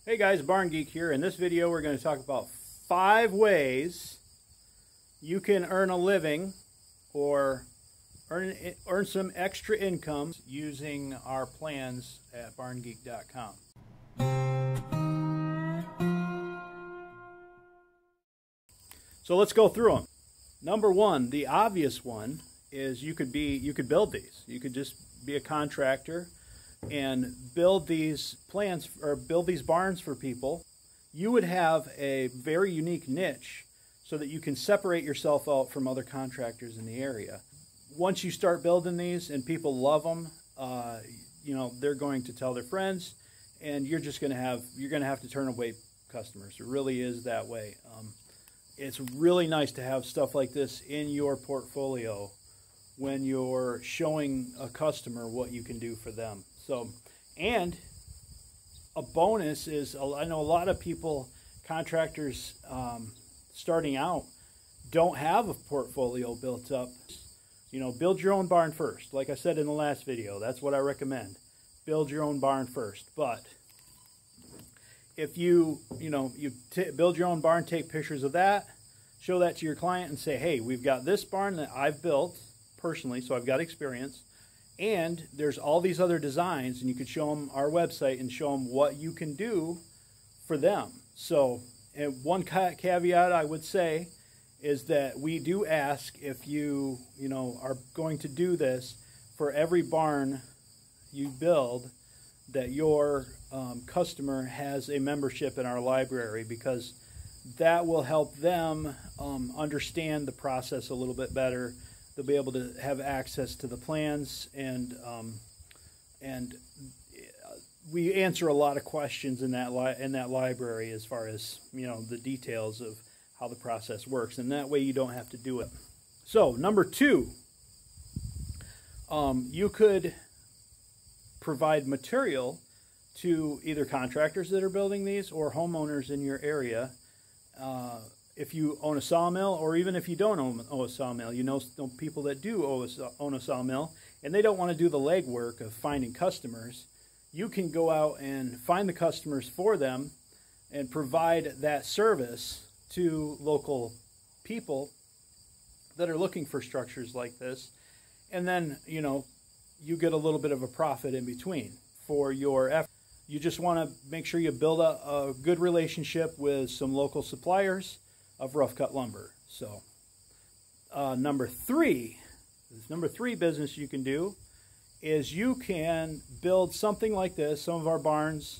Hey guys, Barn Geek here. In this video we're going to talk about 5 ways you can earn a living or earn some extra income using our plans at barngeek.com. So let's go through them. Number 1, the obvious one, is you could build these. You could just be a contractor and build these plans or build these barns for people. You would have a very unique niche so that you can separate yourself out from other contractors in the area. Once you start building these and people love them, they're going to tell their friends, and you're going to have to turn away customers. It really is that way. It's really nice to have stuff like this in your portfolio when you're showing a customer what you can do for them. So, and a bonus is, I know a lot of people, contractors starting out, don't have a portfolio built up. Build your own barn first. Like I said in the last video, that's what I recommend. Build your own barn first. But if you build your own barn, take pictures of that, show that to your client and say, hey, we've got this barn that I've built personally, so I've got experience, and there's all these other designs, and you could show them our website and show them what you can do for them. So, and one caveat I would say is that we do ask, if you are going to do this, for every barn you build, that your customer has a membership in our library, because that will help them understand the process a little bit better. They'll be able to have access to the plans, and we answer a lot of questions in that library as far as the details of how the process works, and that way you don't have to do it. So number 2, you could provide material to either contractors that are building these or homeowners in your area. If you own a sawmill, or even if you don't own a sawmill, know people that do own a sawmill, and they don't want to do the legwork of finding customers, you can go out and find the customers for them and provide that service to local people that are looking for structures like this. And then, you get a little bit of a profit in between for your effort. You just want to make sure you build a good relationship with some local suppliers of rough cut lumber. So number 3 business you can do is you can build something like this, some of our barns,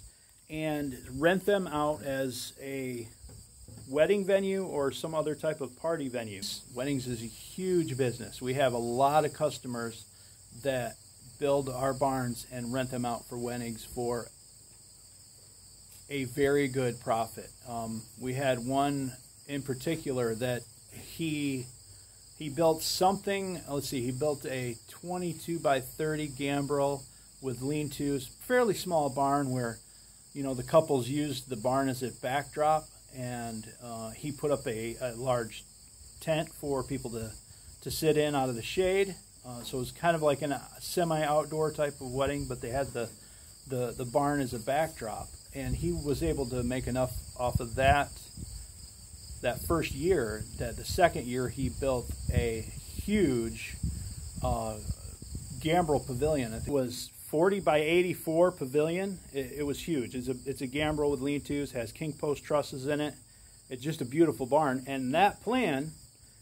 and rent them out as a wedding venue or some other type of party venue. Weddings is a huge business. We have a lot of customers that build our barns and rent them out for weddings for a very good profit. We had one in particular that he built something. Let's see, he built a 22 by 30 gambrel with lean-tos, fairly small barn where the couples used the barn as a backdrop, and he put up a large tent for people to sit in out of the shade. So it was kind of like a semi-outdoor type of wedding, but they had the barn as a backdrop, and he was able to make enough off of that first year that the second year he built a huge gambrel pavilion. I think it was 40 by 84 pavilion. It was huge. It's a gambrel with lean-tos, has king post trusses in it. It's just a beautiful barn, and that plan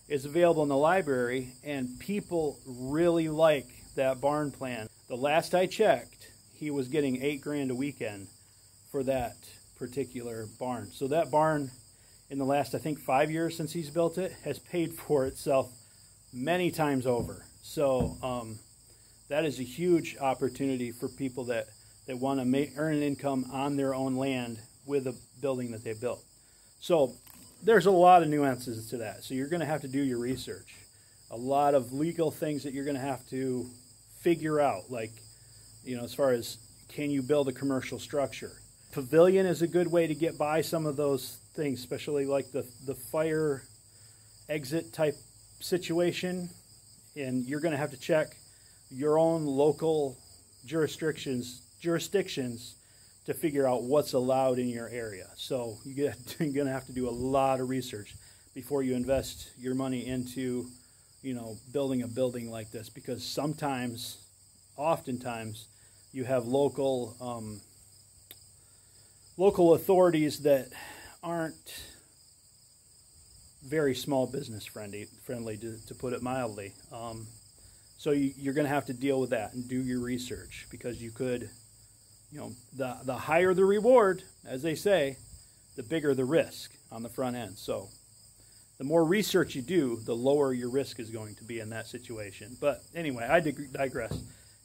is available in the library, and people really like that barn plan. The last I checked, he was getting $8,000 a weekend for that particular barn. So that barn, in the last, I think, 5 years since he's built it, has paid for itself many times over. So that is a huge opportunity for people that want to earn an income on their own land with a building that they built. So there's a lot of nuances to that. So you're going to have to do your research. A lot of legal things that you're going to have to figure out, like, as far as, can you build a commercial structure? Pavilion is a good way to get by some of those things, especially like the fire exit type situation. And you're going to have to check your own local jurisdictions to figure out what's allowed in your area. So you're going to have to do a lot of research before you invest your money into, you know, building a building like this, because oftentimes, you have local authorities that aren't very small business friendly, to put it mildly. So you're going to have to deal with that and do your research, because you could, you know, the higher the reward, as they say, the bigger the risk on the front end. So the more research you do, the lower your risk is going to be in that situation. But anyway, I digress.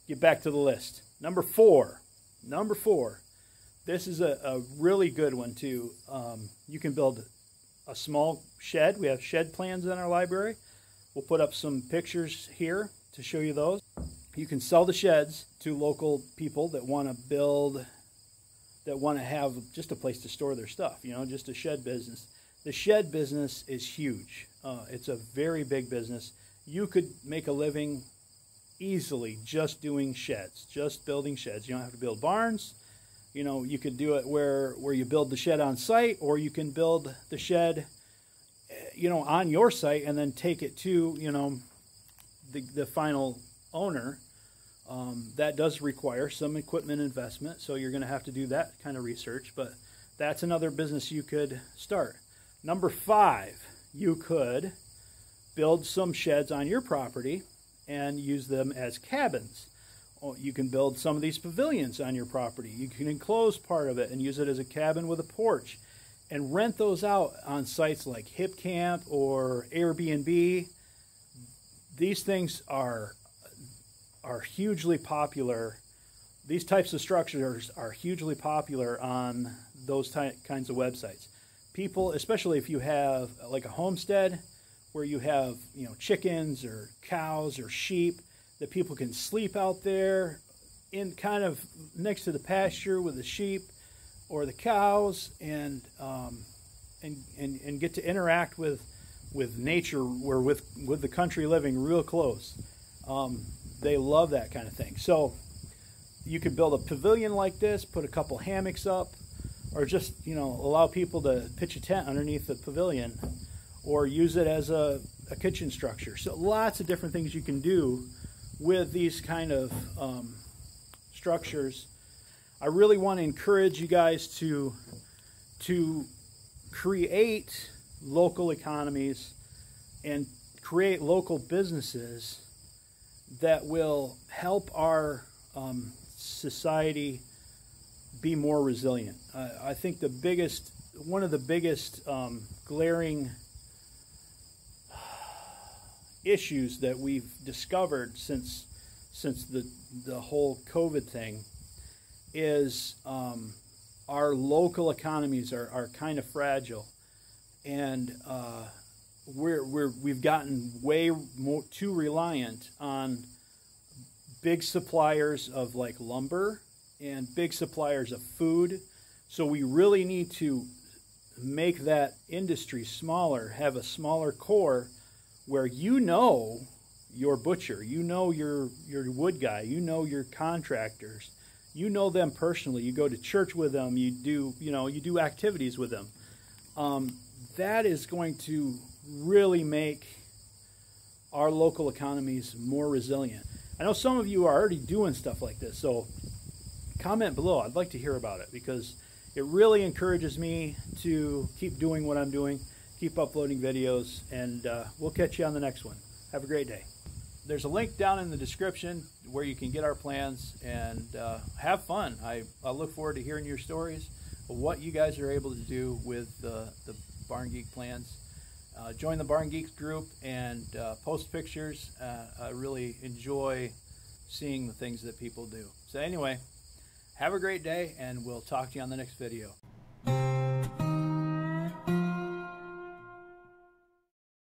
Get back to the list. Number four. This is a really good one too. You can build a small shed. We have shed plans in our library. We'll put up some pictures here to show you those. You can sell the sheds to local people that want to build, that want to have just a place to store their stuff, you know, just a shed business. The shed business is huge. It's a very big business. You could make a living easily just doing sheds, just building sheds. You don't have to build barns. You know, you could do it where you build the shed on site, or you can build the shed, you know, on your site and then take it to, you know, the final owner. That does require some equipment investment, so you're going to have to do that kind of research, but that's another business you could start. Number 5, you could build some sheds on your property and use them as cabins. You can build some of these pavilions on your property. You can enclose part of it and use it as a cabin with a porch and rent those out on sites like HipCamp or Airbnb. These things are hugely popular. These types of structures are hugely popular on those kinds of websites. People, especially if you have like a homestead where you have, you know, chickens or cows or sheep, that people can sleep out there in kind of next to the pasture with the sheep or the cows, and get to interact with nature, or with the country living real close. They love that kind of thing. So you could build a pavilion like this, put a couple hammocks up, or just, you know, allow people to pitch a tent underneath the pavilion, or use it as a kitchen structure. So lots of different things you can do with these kind of structures. I really want to encourage you guys to create local economies and create local businesses that will help our society be more resilient. I think one of the biggest glaring issues that we've discovered since the whole COVID thing is our local economies are kind of fragile, and we've gotten way too reliant on big suppliers of like lumber and big suppliers of food. So we really need to make that industry smaller, have a smaller core where you know your butcher, you know your wood guy, you know your contractors, you know them personally, you go to church with them, you do activities with them. That is going to really make our local economies more resilient. I know some of you are already doing stuff like this, so comment below. I'd like to hear about it, because it really encourages me to keep doing what I'm doing, keep uploading videos, and we'll catch you on the next one. Have a great day. There's a link down in the description where you can get our plans and have fun. I look forward to hearing your stories of what you guys are able to do with the Barn Geek plans. Join the Barn Geeks group and post pictures. I really enjoy seeing the things that people do. So anyway, have a great day, and we'll talk to you on the next video.